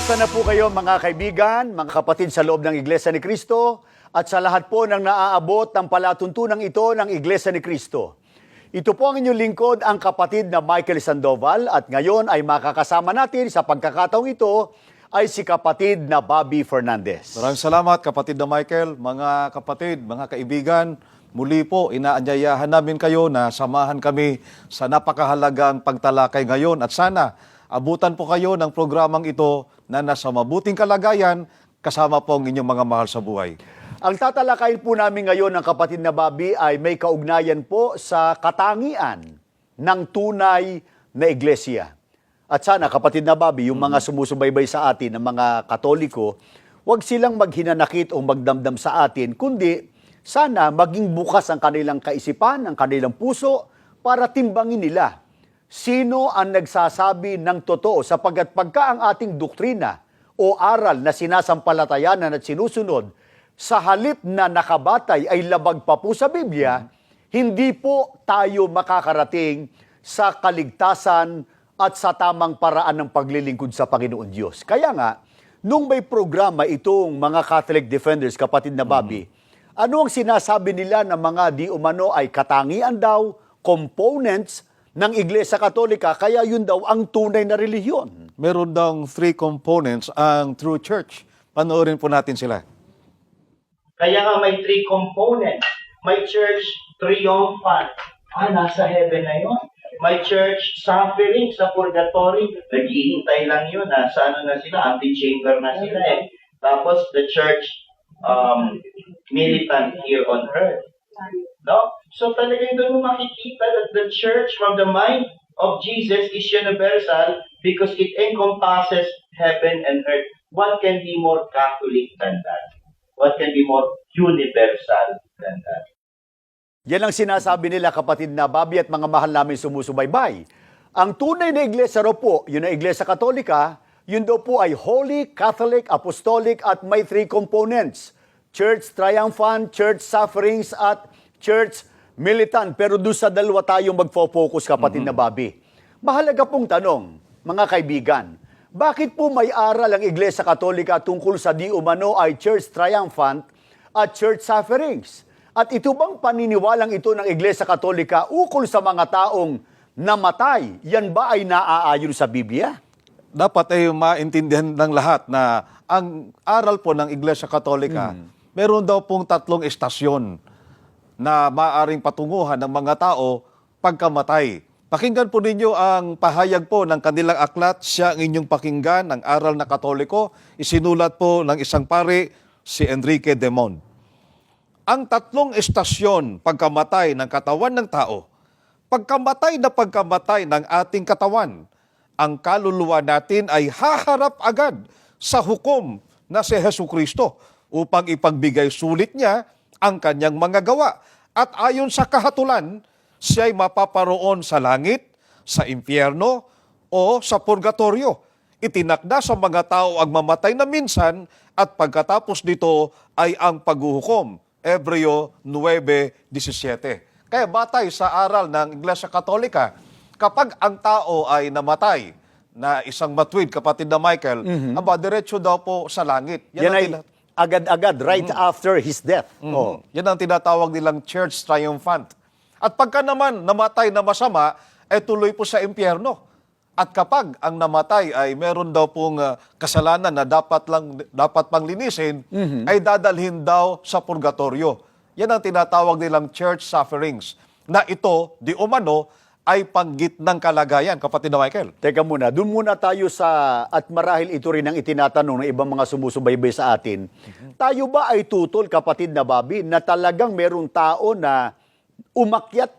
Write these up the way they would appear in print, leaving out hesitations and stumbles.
Kamusta na po kayo mga kaibigan, mga kapatid sa loob ng Iglesia ni Cristo at sa lahat po ng naaabot ng palatuntunang ito ng Iglesia ni Cristo. Ito po ang inyong lingkod, ang kapatid na Michael Sandoval, at ngayon ay makakasama natin sa pagkakataong ito ay si kapatid na Bobby Fernandez. Maraming salamat kapatid na Michael, mga kapatid, mga kaibigan. Muli po, inaanyayahan namin kayo na samahan kami sa napakahalagang pagtalakay ngayon at sana abutan po kayo ng programang ito na nasa mabuting kalagayan kasama po ang inyong mga mahal sa buhay. Ang tatalakayin po namin ngayon ng kapatid na Bobby ay may kaugnayan po sa katangian ng tunay na iglesia. At sana kapatid na Bobby, yung mga sumusubaybay sa atin, ng mga Katoliko, huwag silang maghinanakit o magdamdam sa atin, kundi sana maging bukas ang kanilang kaisipan, ang kanilang puso para timbangin nila sino ang nagsasabi ng totoo, sapagkat pagka ang ating doktrina o aral na sinasampalatayanan at sinusunod sa halip na nakabatay ay labag pa po sa Biblia, hindi po tayo makakarating sa kaligtasan at sa tamang paraan ng paglilingkod sa Panginoon Diyos. Kaya nga, nung may programa itong mga Catholic Defenders, kapatid na Bobby, ano ang sinasabi nila na mga di umano ay katangian daw, components ng Iglesia Katolika, kaya yun daw ang tunay na relihiyon? Meron daw 3 components ang true church. Panoorin po natin sila. Kaya nga may 3 components. May church triumphant. Nasa heaven na yun. May church suffering sa purgatory. Naghihintay lang yun. Sa ano na sila? Antechamber na sila eh. Tapos the church militant here on earth. No? So talagang doon mo makikita that the church from the mind of Jesus is universal because it encompasses heaven and earth. What can be more Catholic than that? What can be more universal than that? Yan ang sinasabi nila kapatid na Bobby at mga mahal namin sumusubaybay. Ang tunay na iglesia raw po, yun ang Iglesia Katolika, yun daw po ay Holy, Catholic, Apostolic at may 3 components. Church triumphant, church sufferings at church militant. Pero doon sa dalawa tayo magfo-focus kapatid na Bobby. Mahalaga pong tanong, mga kaibigan, bakit po may aral ang Iglesia Katolika tungkol sa di umano ay church triumphant at church sufferings? At ito bang paniniwalang ito ng Iglesia Katolika ukol sa mga taong namatay? Yan ba ay naaayon sa Biblia? Dapat ay maintindihan ng lahat na ang aral po ng Iglesia Katolika, meron daw pong 3 estasyon na maaring patunguhan ng mga tao pagkamatay. Pakinggan po ninyo ang pahayag po ng kanilang aklat, siya ang inyong pakinggan, ang aral na Katoliko, isinulat po ng isang pari, si Enrique Demond. Ang 3 estasyon pagkamatay ng katawan ng tao, pagkamatay ng ating katawan, ang kaluluwa natin ay haharap agad sa hukom na si Jesucristo upang ipagbigay sulit niya ang kanyang mga gawa. At ayon sa kahatulan, siya'y mapaparoon sa langit, sa impyerno, o sa purgatorio. Itinakda sa mga tao ang mamatay na minsan at pagkatapos nito ay ang paghuhukom. Hebreo 9:17. Kaya batay sa aral ng Iglesia Katolika, kapag ang tao ay namatay na isang matuwid, kapatid na Michael, diretso daw po sa langit. Yan ay agad-agad, right after his death. Yan ang tinatawag nilang church triumphant. At pagka naman namatay na masama, ay tuloy po sa impyerno. At kapag ang namatay ay meron daw pong kasalanan na dapat pang linisin, ay dadalhin daw sa purgatorio. Yan ang tinatawag nilang church sufferings. Na ito, di umano, ay panggitnang kalagayan, kapatid na Michael. Teka muna, doon muna tayo sa, at marahil ito rin ang itinatanong ng ibang mga sumusubaybay sa atin. Tayo ba ay tutol, kapatid na Bobby, na talagang merong tao na umakyat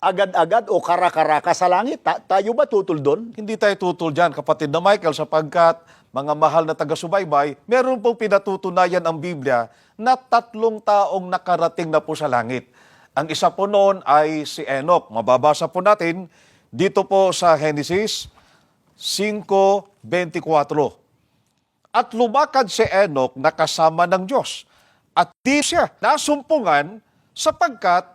agad-agad o karakaraka sa langit? Tayo ba tutol doon? Hindi tayo tutol dyan, kapatid na Michael, sapagkat mga mahal na taga-subaybay, meron pong pinatutunayan ang Biblia na 3 taong nakarating na po sa langit. Ang isa po noon ay si Enoch. Mababasa po natin dito po sa Genesis 5:24. At lumakad si Enoch na kasama ng Diyos. At di siya nasumpungan sapagkat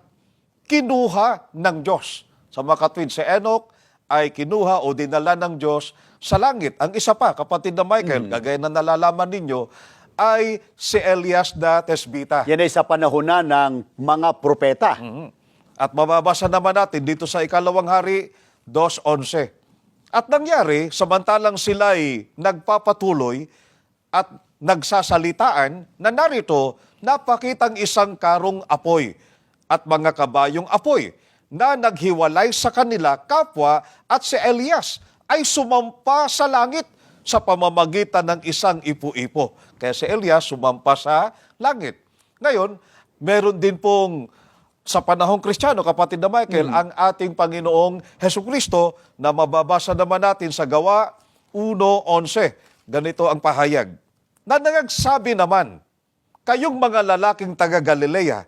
kinuha ng Diyos. Sa mga katwid, si Enoch ay kinuha o dinala ng Diyos sa langit. Ang isa pa, kapatid na Michael, kagaya na nalalaman ninyo, ay si Elias na Tesbita. Yan ay sa panahon na ng mga propeta. At mababasa naman natin dito sa Ikalawang Hari 2:11. At nangyari, samantalang sila'y nagpapatuloy at nagsasalitaan, na narito napakitang isang karong apoy at mga kabayong apoy na naghiwalay sa kanila kapwa, at si Elias ay sumampa sa langit sa pamamagitan ng isang ipo-ipo. Kaya si Elias sumampa sa langit. Ngayon, meron din pong sa panahong Kristiyano, kapatid na Michael, ang ating Panginoong Hesukristo na mababasa naman natin sa Gawa 1:11. Ganito ang pahayag. Na nagsabi naman, kayong mga lalaking taga Galilea,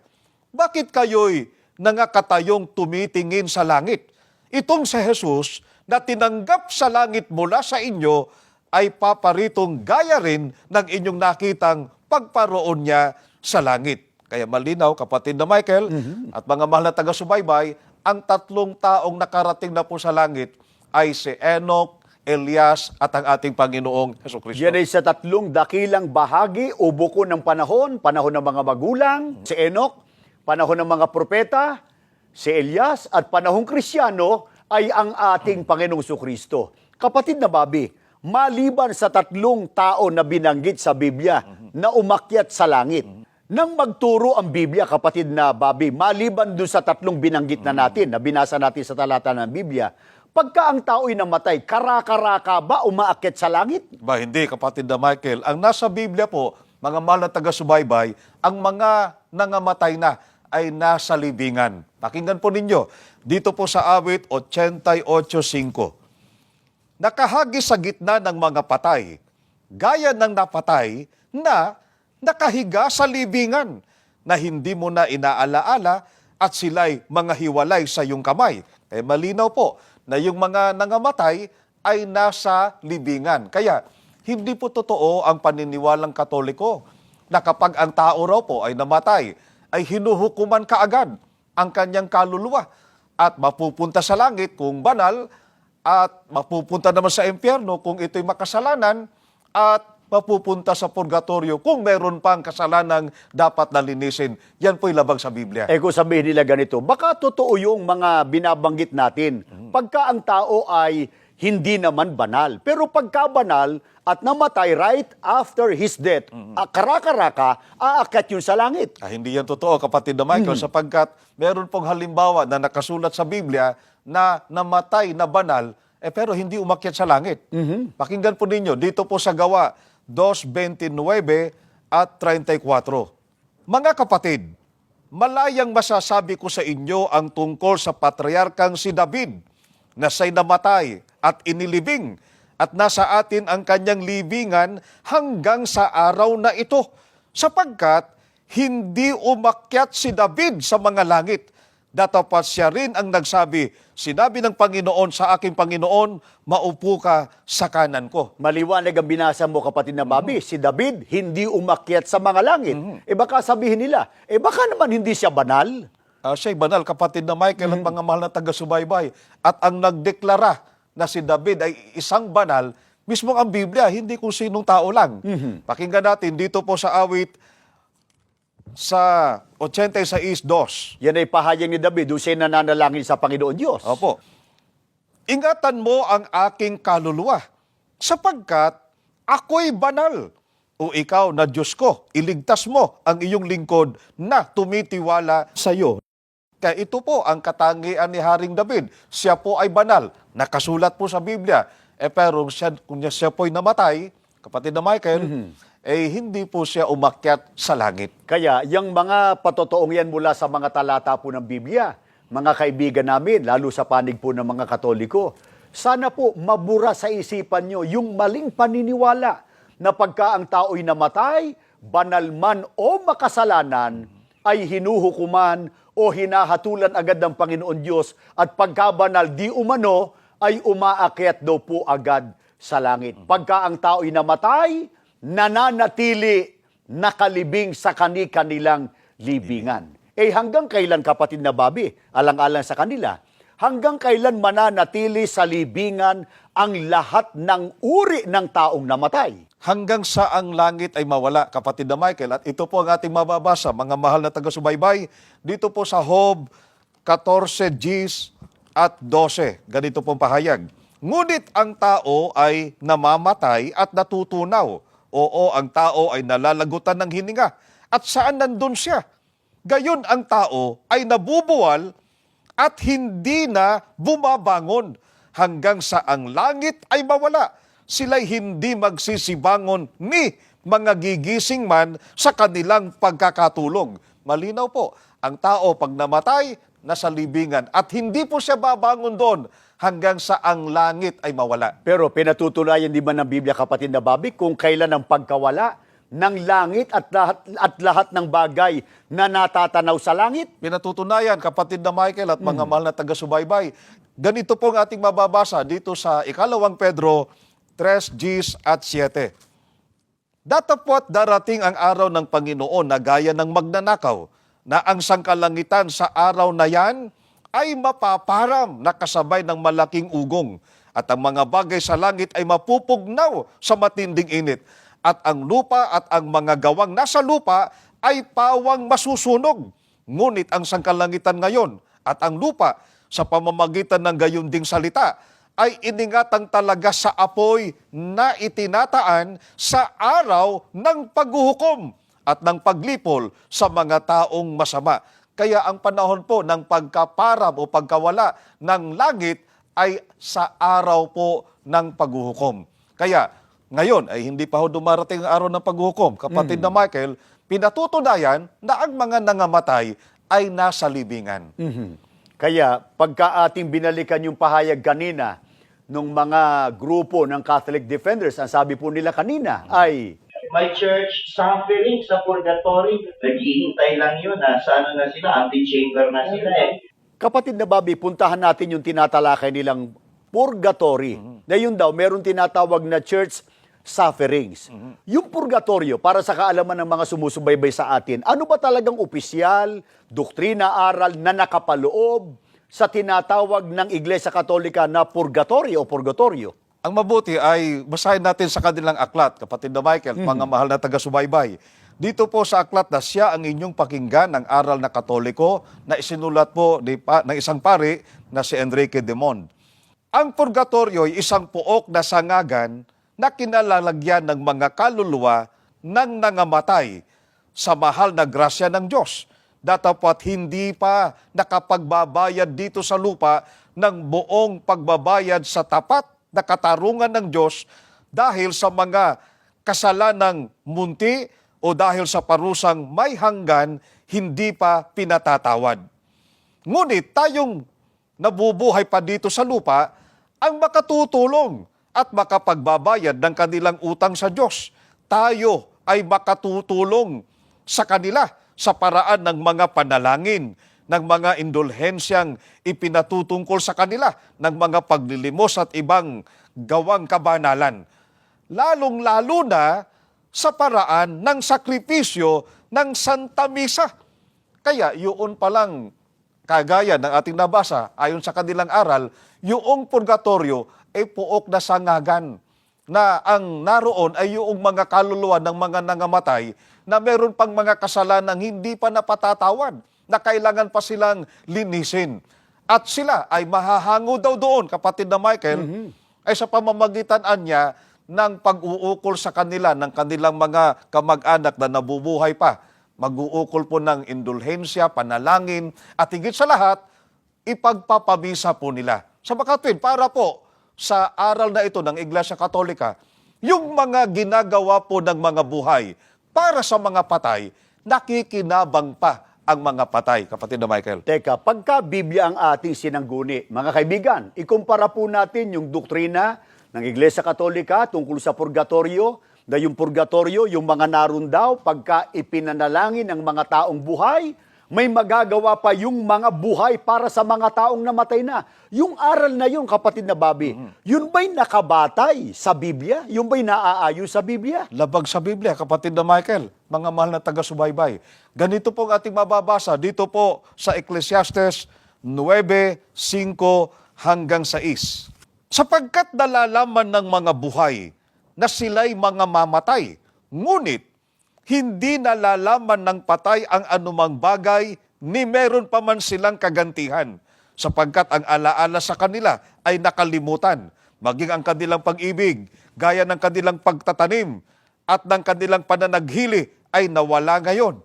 bakit kayo'y nangakatayong tumitingin sa langit? Itong si Jesus na tinanggap sa langit mula sa inyo ay paparitong gaya rin ng inyong nakitang pagparoon niya sa langit. Kaya malinaw, kapatid na Michael, at mga mahal na taga-subaybay, ang tatlong taong nakarating na po sa langit ay si Enoch, Elias, at ang ating Panginoong Hesukristo. Yan ay sa tatlong dakilang bahagi o buko ng panahon ng mga magulang, si Enoch, panahon ng mga propeta, si Elias, at panahong Kristiyano ay ang ating Panginoong Hesukristo. Kapatid na Bobby, maliban sa tatlong tao na binanggit sa Biblia na umakyat sa langit, nang magturo ang Biblia, kapatid na Bobby, maliban doon sa tatlong binanggit na natin, na binasa natin sa talata ng Biblia, pagka ang tao'y namatay, karakaraka ba umaakyat sa langit? Ba, hindi, kapatid na Michael. Ang nasa Biblia po, mga mahal na taga-subaybay, ang mga nangamatay na ay nasa libingan. Pakinggan po ninyo, dito po sa awit 88:5. Nakahagi sa gitna ng mga patay, gaya ng napatay na nakahiga sa libingan, na hindi mo na inaalaala at sila'y mga hiwalay sa iyong kamay. Eh malinaw po na yung mga nangamatay ay nasa libingan. Kaya hindi po totoo ang paniniwalang Katoliko na kapag ang tao raw po ay namatay, ay hinuhukuman kaagad ang kanyang kaluluwa at mapupunta sa langit kung banal, at mapupunta naman sa impyerno kung ito'y makasalanan, at mapupunta sa purgatorio kung meron pang kasalanang dapat nalinisin. Yan po'y labag sa Biblia. Eh kung sabihin nila ganito, baka totoo yung mga binabanggit natin. Pagka ang tao ay hindi naman banal. Pero pagka banal at namatay right after his death, karakaraka, aakyat yun sa langit. Hindi yan totoo, kapatid na Michael, sapagkat meron pong halimbawa na nakasulat sa Biblia na namatay na banal, pero hindi umakyat sa langit. Pakinggan po ninyo, dito po sa Gawa 2:29 at 34. Mga kapatid, malayang masasabi ko sa inyo ang tungkol sa patriarkang si David, na siya'y namatay at inilibing, at nasa atin ang kanyang libingan hanggang sa araw na ito, sapagkat hindi umakyat si David sa mga langit. Datapat siya rin ang nagsabi, sinabi ng Panginoon sa aking Panginoon, maupo ka sa kanan ko. Maliwanag ang binasa mo, kapatid na Bobby. Si David hindi umakyat sa mga langit. Baka sabihin nila, baka naman hindi siya banal. Siya'y banal, kapatid na Michael, at mga mahal na taga-subaybay. At ang nagdeklara na si David ay isang banal, mismo ang Biblia, hindi kung sinong tao lang. Pakinggan natin dito po sa awit sa 86:2. Yan ay pahayag ni David, doon siya nananalangin sa Panginoon Diyos. Opo. Ingatan mo ang aking kaluluwa, sapagkat ako'y banal. O ikaw na Diyos ko, iligtas mo ang iyong lingkod na tumitiwala sa iyo. Kaya ito po ang katangian ni Haring David. Siya po ay banal. Nakasulat po sa Biblia. Pero kung siya po'y namatay, kapatid na Michael, hindi po siya umakyat sa langit. Kaya, yung mga patotoong yan mula sa mga talata po ng Biblia, mga kaibigan namin, lalo sa panig po ng mga Katoliko, sana po mabura sa isipan nyo yung maling paniniwala na pagka ang tao'y namatay, banal man o makasalanan, ay hinuhukuman o hinahatulan agad ng Panginoon Diyos, at pagka banal di umano, ay umaakyat daw po agad sa langit. Pagka ang tao'y namatay, nananatili nakalibing sa kanilang libingan. Hanggang kailan, kapatid na Bobby, alang-alang sa kanila, hanggang kailan mananatili sa libingan ang lahat ng uri ng taong namatay? Hanggang sa ang langit ay mawala, kapatid na Michael. At ito po ang ating mababasa, mga mahal na taga-subaybay, dito po sa Job 14, Gs at 12. Ganito pong pahayag. Ngunit ang tao ay namamatay at natutunaw. Oo, ang tao ay nalalagutan ng hininga. At saan nandun siya? Gayon ang tao ay nabubuwal at hindi na bumabangon hanggang sa ang langit ay mawala. Sila'y hindi magsisibangon ni mga gigising man sa kanilang pagkakatulog. Malinaw po, ang tao pag namatay, nasa libingan at hindi po siya babangon doon hanggang sa ang langit ay mawala. Pero pinatutunayan di ba ng Biblia, kapatid na Bobby, kung kailan ang pagkawala ng langit at lahat ng bagay na natatanaw sa langit? Pinatutunayan, kapatid na Michael at mga mahal na taga-subaybay. Ganito po ang ating mababasa dito sa 2 Pedro 3, Gs at 7. Datapwat darating ang araw ng Panginoon na gaya ng magnanakaw, na ang sangkalangitan sa araw na yan ay mapaparam na kasabay ng malaking ugong, at ang mga bagay sa langit ay mapupugnaw sa matinding init, at ang lupa at ang mga gawang nasa lupa ay pawang masusunog. Ngunit ang sangkalangitan ngayon at ang lupa sa pamamagitan ng gayon ding salita ay iningatan talaga sa apoy na itinataan sa araw ng paghuhukom at ng paglipol sa mga taong masama. Kaya ang panahon po ng pagkaparam o pagkawala ng langit ay sa araw po ng paghuhukom. Kaya ngayon ay hindi pa ho dumarating ang araw ng paghuhukom. Kapatid na Michael, pinatutunayan na ang mga nangamatay ay nasa libingan. Kaya pagka ating binalikan yung pahayag kanina nung mga grupo ng Catholic Defenders, ang sabi po nila kanina ay My church suffering sa purgatory. Naghihintay lang yun. Sa ano na sila? Antechamber na sila eh. kapatid na Bobby, puntahan natin yung tinatalakay nilang purgatory. Na yun daw, meron tinatawag na church sufferings. Yung purgatorio, para sa kaalaman ng mga sumusubaybay sa atin, ano ba talagang opisyal, doktrina, aral na nakapaloob sa tinatawag ng Iglesia Katolika na purgatorio o purgatorio? Ang mabuti ay basahin natin sa kanilang aklat, kapatid na Michael, mga mahal na taga-subaybay. Dito po sa aklat na siya ang inyong pakinggan ng aral na Katoliko na isinulat po ng isang pari na si Enrique de Mond. Ang purgatorio ay isang puok na sangagan na kinalalagyan ng mga kaluluwa ng nangamatay sa mahal na grasya ng Diyos. Datapwat hindi pa nakapagbabayad dito sa lupa ng buong pagbabayad sa tapat na katarungan ng Diyos dahil sa mga kasalanang munti o dahil sa parusang may hanggan hindi pa pinatatawad. Ngunit tayong nabubuhay pa dito sa lupa ang makatutulong at makapagbabayad ng kanilang utang sa Diyos. Tayo ay makatutulong sa kanila sa paraan ng mga panalangin, ng mga indulhensyang ipinatutungkol sa kanila, ng mga paglilimos at ibang gawang kabanalan. Lalong-lalo na sa paraan ng sakripisyo ng Santa Misa. Kaya yun palang kagaya ng ating nabasa, ayon sa kanilang aral, yung purgatorio ay puok na sangagan na ang naroon ay yung mga kaluluwa ng mga nangamatay na meron pang mga kasalanang hindi pa napatatawad, na kailangan pa silang linisin. At sila ay mahahango daw doon, kapatid na Michael, ay sa pamamagitan niya ng pag-uukol sa kanila, ng kanilang mga kamag-anak na nabubuhay pa. Mag-uukol po ng indulhensya, panalangin, at higit sa lahat, ipagpapabisa po nila. Sa makatwid, para po sa aral na ito ng Iglesia Katolika, yung mga ginagawa po ng mga buhay para sa mga patay, nakikinabang pa ang mga patay, kapatid na Michael. Teka, pagka Biblia ang ating sinangguni, mga kaibigan, ikumpara po natin yung doktrina ng Iglesia Katolika tungkol sa purgatorio, na yung purgatorio, yung mga naroon daw, pagka ipinanalangin ng mga taong buhay, may magagawa pa yung mga buhay para sa mga taong namatay na. Yung aral na yun, kapatid na Bobby, yun ba'y nakabatay sa Biblia? Yun ba'y naaayon sa Biblia? Labag sa Biblia, kapatid na Michael, mga mahal na taga-subaybay. Ganito po ang ating mababasa dito po sa Ecclesiastes 9:5 hanggang 6. Sapagkat nalalaman ng mga buhay na sila'y mga mamatay, ngunit hindi nalalaman ng patay ang anumang bagay ni meron pa man silang kagantihan, sapagkat ang alaala sa kanila ay nakalimutan, maging ang kanilang pag-ibig, gaya ng kanilang pagtatanim at ng kanilang pananaghili ay nawala ngayon,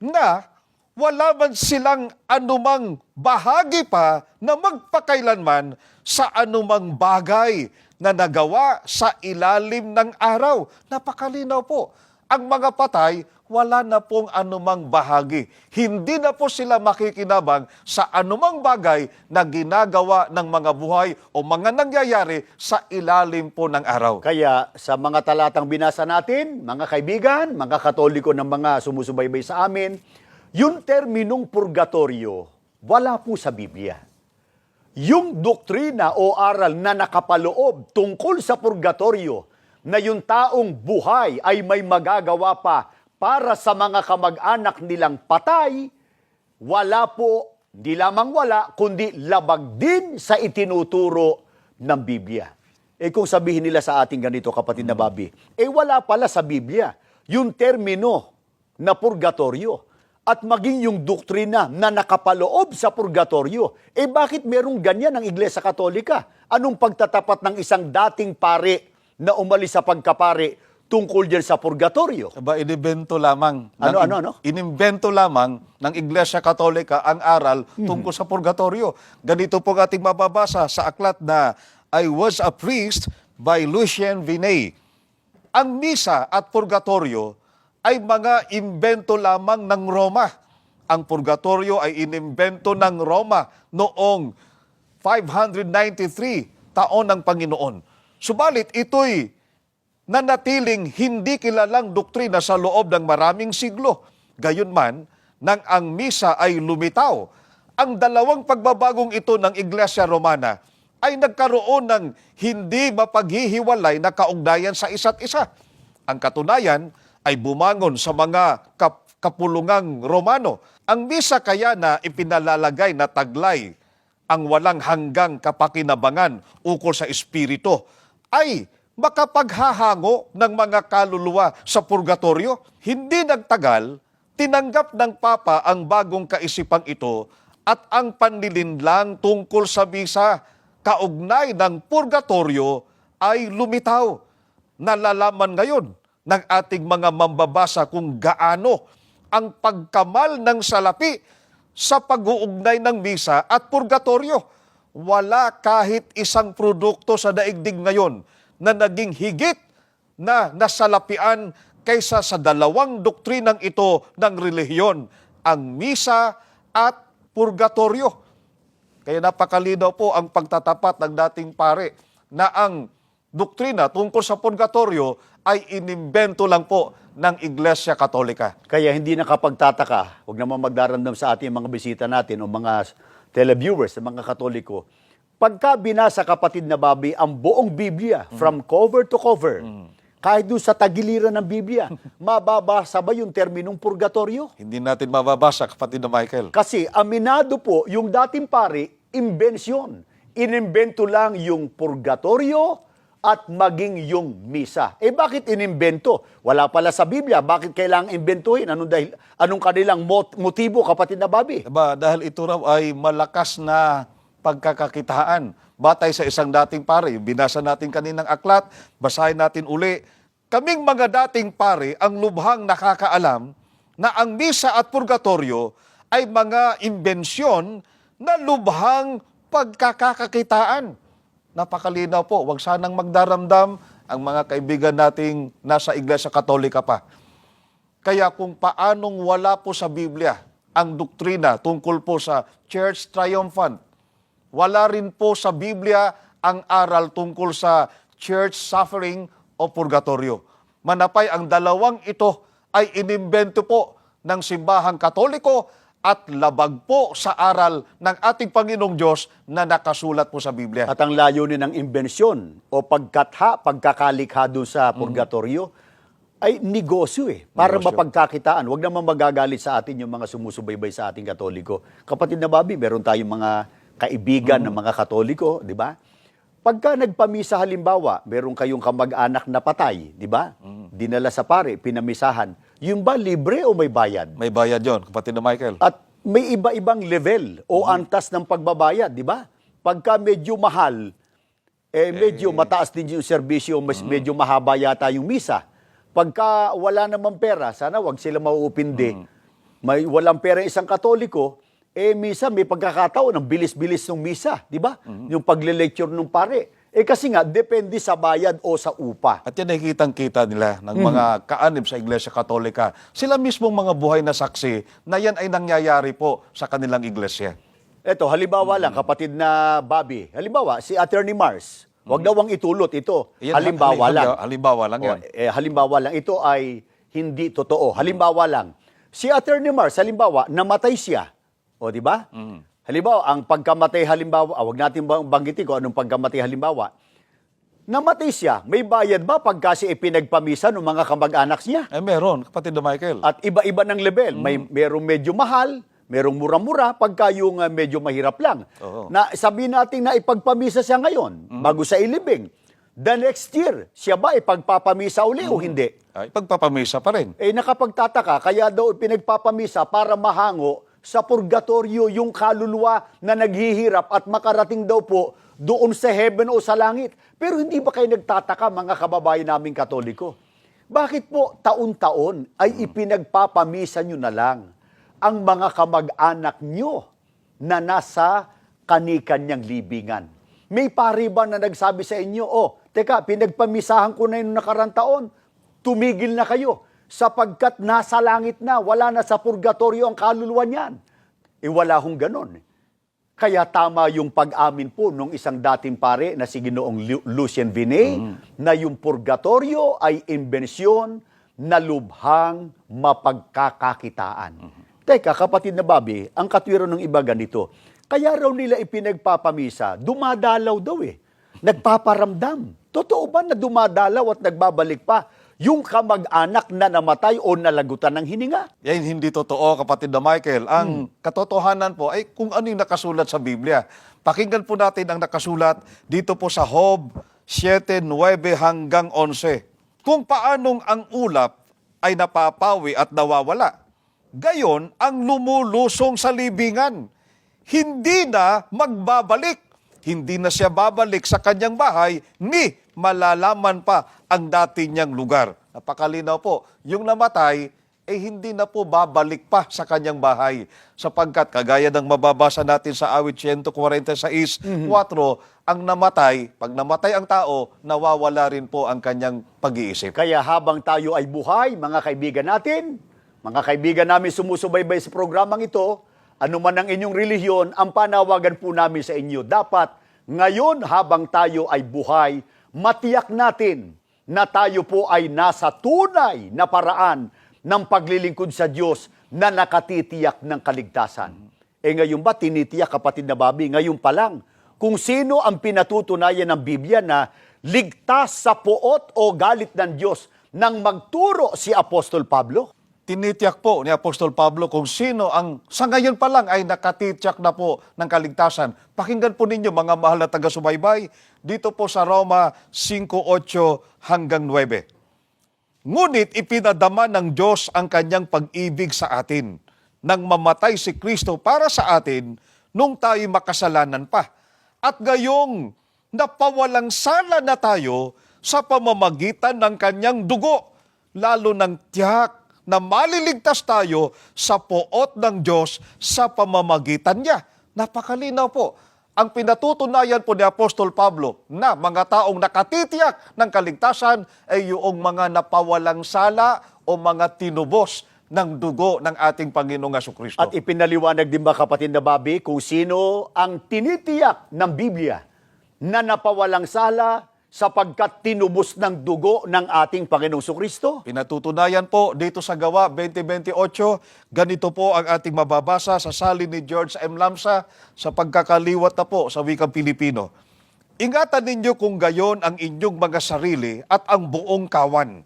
na wala man silang anumang bahagi pa na magpakailanman sa anumang bagay na nagawa sa ilalim ng araw. Napakalinaw po. Ang mga patay, wala na pong anumang bahagi. Hindi na po sila makikinabang sa anumang bagay na ginagawa ng mga buhay o mga nangyayari sa ilalim po ng araw. Kaya sa mga talatang binasa natin, mga kaibigan, mga Katoliko ng mga sumusubaybay sa amin, yung terminong purgatorio, wala po sa Biblia. Yung doktrina o aral na nakapaloob tungkol sa purgatorio, na yung taong buhay ay may magagawa pa para sa mga kamag-anak nilang patay, wala po, di lamang wala, kundi labag din sa itinuturo ng Biblia. Kung sabihin nila sa ating ganito, kapatid na Bobby, wala pala sa Biblia yung termino na purgatorio at maging yung doktrina na nakapaloob sa purgatorio. Bakit merong ganyan ang Iglesia Katolika? Anong pagtatapat ng isang dating pare na umalis sa pagkapare tungkol dyan sa purgatorio? Inimbento lamang. Ano? Inimbento lamang ng Iglesia Katolika ang aral tungkol sa purgatorio. Ganito po ating mababasa sa aklat na I Was a Priest by Lucien Vinay. Ang misa at purgatorio ay mga imbento lamang ng Roma. Ang purgatorio ay inimbento ng Roma noong 593 taon ng Panginoon. Subalit ito'y nanatiling hindi kilalang doktrina sa loob ng maraming siglo. Gayunman, nang ang misa ay lumitaw, ang dalawang pagbabagong ito ng Iglesia Romana ay nagkaroon ng hindi mapaghihiwalay na kaugnayan sa isa't isa. Ang katunayan ay bumangon sa mga kapulungang Romano. Ang misa kaya na ipinalalagay na taglay ang walang hanggang kapakinabangan ukol sa espiritu ay makapaghahango ng mga kaluluwa sa purgatorio. Hindi nagtagal, tinanggap ng Papa ang bagong kaisipang ito at ang panlilinlang tungkol sa misa kaugnay ng purgatorio ay lumitaw. Nalalaman ngayon ng ating mga mambabasa kung gaano ang pagkamal ng salapi sa pag-uugnay ng misa at purgatorio. Wala kahit isang produkto sa daigdig ngayon na naging higit na nasalapian kaysa sa dalawang doktrinang ito ng relihiyon, ang misa at purgatorio. Kaya napakalinaw po ang pagtatapat ng dating pare na ang doktrina tungkol sa purgatorio ay inimbento lang po ng Iglesia Katolika. Kaya hindi nakapagtataka, huwag naman magdaramdam sa ating mga bisita natin o mga televiewers, mga Katoliko, pagka binasa, kapatid na Bobby, ang buong Biblia, from cover to cover, kahit doon sa tagiliran ng Biblia, mababasa ba yung terminong purgatorio? Hindi natin mababasa, kapatid na Michael. Kasi aminado po, yung dating pare, imbensyon. Inimbento lang yung purgatorio at maging yung misa. Bakit inimbento? Wala pala sa Biblia. Bakit kailangang imbentuhin? Anong kanilang motibo, kapatid na Bobby? Diba, dahil ito raw ay malakas na pagkakakitaan. Batay sa isang dating pare, binasa natin kaninang aklat, basahin natin uli. Kaming mga dating pare ang lubhang nakakaalam na ang misa at purgatorio ay mga imbensyon na lubhang pagkakakitaan. Napakalinaw po, wag sanang magdaramdam ang mga kaibigan nating nasa Iglesia Katolika pa. Kaya kung paanong wala po sa Biblia ang doktrina tungkol po sa Church Triumphant, wala rin po sa Biblia ang aral tungkol sa church suffering o purgatorio. Manapay ang dalawang ito ay inimbento po ng simbahang Katoliko at labag po sa aral ng ating Panginoong Diyos na nakasulat po sa Biblia. At ang layunin ng imbensyon o pagkakalikha doon sa purgatorio ay negosyo para Negosyo. mapagkakitaan. Huwag naman magagalit sa atin yung mga sumusubaybay sa ating Katoliko. Kapatid na Bobby, meron tayong mga kaibigan ng mga Katoliko, di ba? Pagka nagpamisa halimbawa, meron kayong kamag-anak na patay, di ba? Dinala sa pare, pinamisahan. Yung ba libre o may bayad? May bayad yon, kapatid na Michael. At may iba-ibang level o antas ng pagbabayad, di ba? Pagka medyo mahal, medyo mataas din yung serbisyo, medyo mahaba yata yung misa. Pagka wala namang pera, sana wag sila mauupindi. May walang pera isang Katoliko, misa may pagkakataon ng bilis-bilis ng misa, di ba? Yung pagle-lecture ng pare. Kasi nga, depende sa bayad o sa upa. At yan nakikitang-kita nila ng mga kaanib sa Iglesia Katolika. Sila mismong mga buhay na saksi na yan ay nangyayari po sa kanilang iglesia. Eto, halimbawa lang, kapatid na Bobby. Halimbawa, si Attorney Mars. Huwag daw ang itulot ito. Yan, Halimbawa lang. Halimbawa lang yan. Halimbawa lang, ito ay hindi totoo. Halimbawa lang. Si Attorney Mars, halimbawa, namatay siya. O, di ba? Halimbawa, ang pagkamatay halimbawa, wag natin banggitin ko anong pagkamatay halimbawa. Namatay siya, may bayad ba pag kasi ipinagpamisa ng mga kamag-anak niya? Meron, kapatid na Michael. At iba-iba ng level. Merong medyo mahal, merong mura-mura, pagka yung medyo mahirap lang. Oo. Na sabihin natin na ipagpamisa siya ngayon, bago sa ilibing. The next year, siya ba ipagpapamisa uli o hindi? Ay, pagpapamisa pa rin. Nakapagtataka, kaya daw pinagpapamisa para mahango sa purgatorio yung kaluluwa na naghihirap at makarating daw po doon sa heaven o sa langit. Pero hindi ba kayo nagtataka, mga kababayan naming Katoliko? Bakit po taon-taon ay ipinagpapamisa nyo na lang ang mga kamag-anak nyo na nasa kani-kanyang libingan? May pari ba na nagsabi sa inyo, teka, pinagpamisahan ko na yung nakarang taon, tumigil na kayo sapagkat nasa langit na, wala na sa purgatorio ang kaluluwa niyan. Wala hong ganon. Kaya tama yung pag-amin po nung isang dating pare na si Ginoong Lucien Vinay na yung purgatorio ay imbensyon na lubhang mapagkakakitaan. Teka, kapatid na Bobby, ang katwiro ng iba ganito. Kaya raw nila ipinagpapamisa, dumadalaw daw nagpaparamdam. Totoo ba na dumadalaw at nagbabalik pa yung kamag-anak na namatay o nalagutan ng hininga? Yan hindi totoo, kapatid na Michael. Ang katotohanan po ay kung ano yung nakasulat sa Biblia. Pakinggan po natin ang nakasulat dito po sa Job 7:9 hanggang 11. Kung paanong ang ulap ay napapawi at nawawala. Gayon ang lumulusong sa libingan. Hindi na magbabalik. Hindi na siya babalik sa kanyang bahay ni malalaman pa ang dati niyang lugar. Napakalinaw po, yung namatay, hindi na po babalik pa sa kanyang bahay. Sapagkat kagaya ng mababasa natin sa awit 146:4, ang namatay, pag namatay ang tao, nawawala rin po ang kanyang pag-iisip. Kaya habang tayo ay buhay, mga kaibigan natin, mga kaibigan namin sumusubaybay sa programang ito, ano man ang inyong relihiyon, ang panawagan po namin sa inyo, dapat ngayon habang tayo ay buhay, matiyak natin na tayo po ay nasa tunay na paraan ng paglilingkod sa Diyos na nakatitiyak ng kaligtasan. Ngayon ba tinitiyak, kapatid na Bobby, ngayon pa lang, kung sino ang pinatutunayan ng Biblia na ligtas sa poot o galit ng Diyos nang magturo si Apostol Pablo? Tinitiyak po ni Apostol Pablo kung sino ang sa ngayon pa lang ay nakatitiyak na po ng kaligtasan. Pakinggan po ninyo mga mahal na taga-subaybay dito po sa Roma 5:8 hanggang 9. Ngunit ipinadama ng Diyos ang kanyang pag-ibig sa atin nang mamatay si Kristo para sa atin nung tayo makasalanan pa. At gayong napawalang sala na tayo sa pamamagitan ng kanyang dugo, lalo ng tiyak na maliligtas tayo sa poot ng Diyos sa pamamagitan niya. Napakalinaw po. Ang pinatutunayan po ni Apostol Pablo na mga taong nakatitiyak ng kaligtasan ay yung mga napawalang sala o mga tinubos ng dugo ng ating Panginoong Jesucristo. At ipinaliwanag din ba, kapatid na Bobby, kung sino ang tinitiyak ng Biblia na napawalang sala sapagkat tinubos ng dugo ng ating Panginoong Jesucristo? Pinatutunayan po dito sa Gawa 20:28, ganito po ang ating mababasa sa salin ni George M. Lamsa sa pagkakaliwat na po sa wikang Pilipino. Ingatan ninyo kung gayon ang inyong mga sarili at ang buong kawan.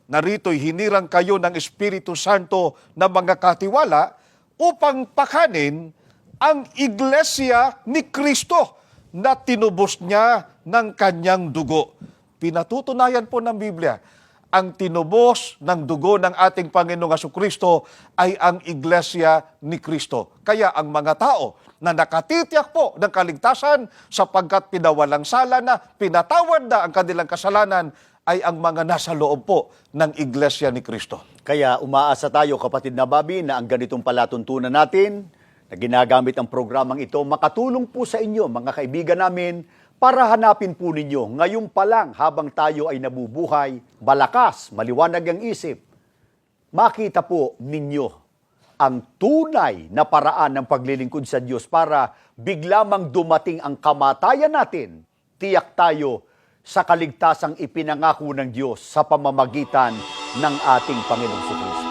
narito'y hinirang kayo ng Espiritu Santo na mga katiwala upang pakanin ang iglesia ni Kristo na tinubos niya ng kanyang dugo. Pinatutunayan po ng Biblia, ang tinubos ng dugo ng ating Panginoong Jesucristo ay ang iglesia ni Kristo. Kaya ang mga tao na nakatitiyak po ng kaligtasan sapagkat pinawalang sala na, pinatawad na ang kanilang kasalanan, ay ang mga nasa loob po ng iglesia ni Kristo. Kaya umaasa tayo, kapatid na Bobby, na ang ganitong palatuntunan natin na ginagamit ang programang ito, makatulong po sa inyo, mga kaibigan namin, para hanapin po ninyo, ngayon pa lang habang tayo ay nabubuhay, malakas, maliwanag ang isip, makita po ninyo ang tunay na paraan ng paglilingkod sa Diyos para bigla mang dumating ang kamatayan natin, tiyak tayo sa kaligtasang ipinangako ng Diyos sa pamamagitan ng ating Panginoong Jesucristo.